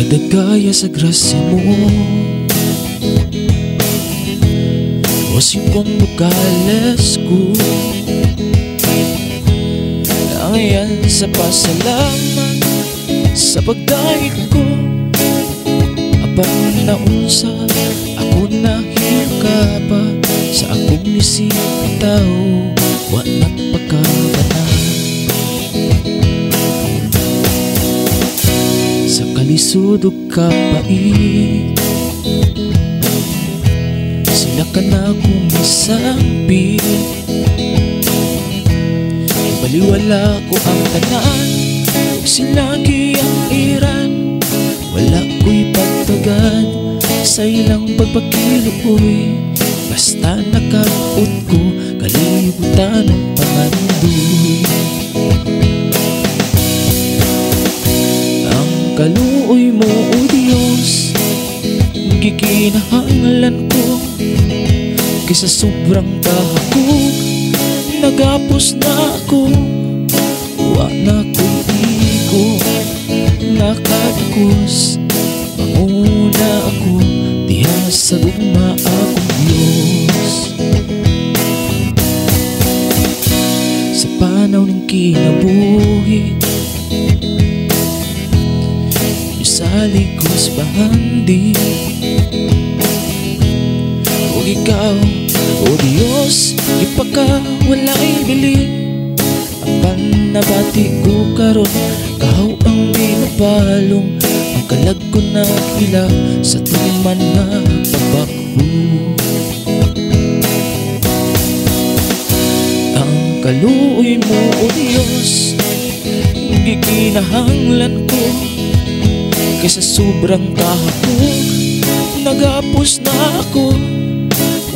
Dagaya sa grasya mo o singkong bukales ko nangayan sa pasalamat sa pagdahil ko. Abang naunsa ako nahilka pa sa akong nisipang tao, wana't pagkabanan. Sa kalisod o kapait, sila ka na kumisampi. Baliwala ko ang tanan, silagi ang iran. Wala ko'y pagtagad sa ilang pagpakiluoy. Basta nakaut ko kalibutan ng pangandoy. Ang kaluoy mo, o Diyos, gikinahanglan ko. Kaysa sobrang kahakog, nagapos na ako. Wa na ko'y igo, nakatakos. Manguna ako, diha sa gugma akong Diyos. Sa panaw ng kinabuhi, saligos bahandi. O ikaw, o Diyos, ipakawalay bili. Ang panabati ko karon, kahaw ang binupalong. Ang kalag ko na hila sa tuman na pabakho. Ang kaluoy mo, o Diyos, gikinahanglan ko. Kaysa sobrang kahapon, nagapos na ako.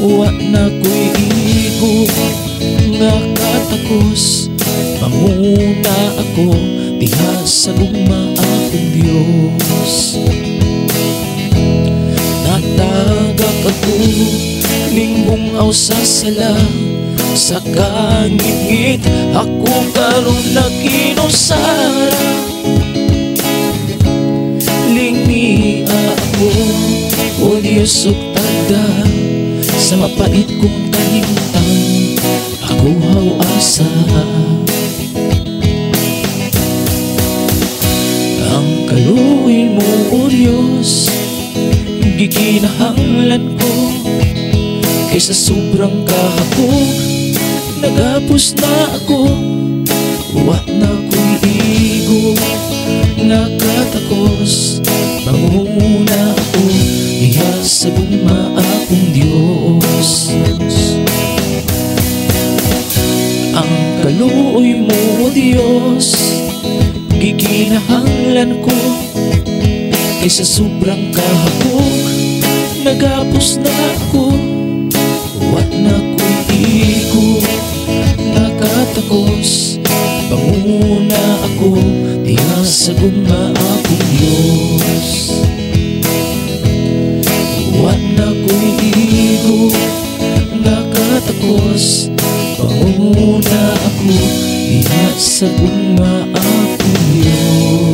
Wa na ko'y igo, nakatakos. Manguna ako, diha sa gugma akong Diyos. Natagak ako, lingbong aw sa sala. Sa kangit-ngit, ako karon naginusara. O Diyos, ugtada sa mapait kong kahimtang, ako haw asa. Ang kaluoy mo, o Diyos, gikinahanglan ko. Kaysa sobrang kahapon, nagapos na ako. Wa na ko'y igo, nakatakos. Manguna ako, diha sa gugma akong Diyos. Ang kaluoy mo, o Diyos, gikinahanglan ko. Kaysa sobrang kahapon, nagapos na ako. Wa na ko'y igo, nakatakos. Manguna ako, diha sa gugma akong Diyos. Wa na ko'y igo, nakatakos. Manguna ako, diha sa gugma akong Diyos.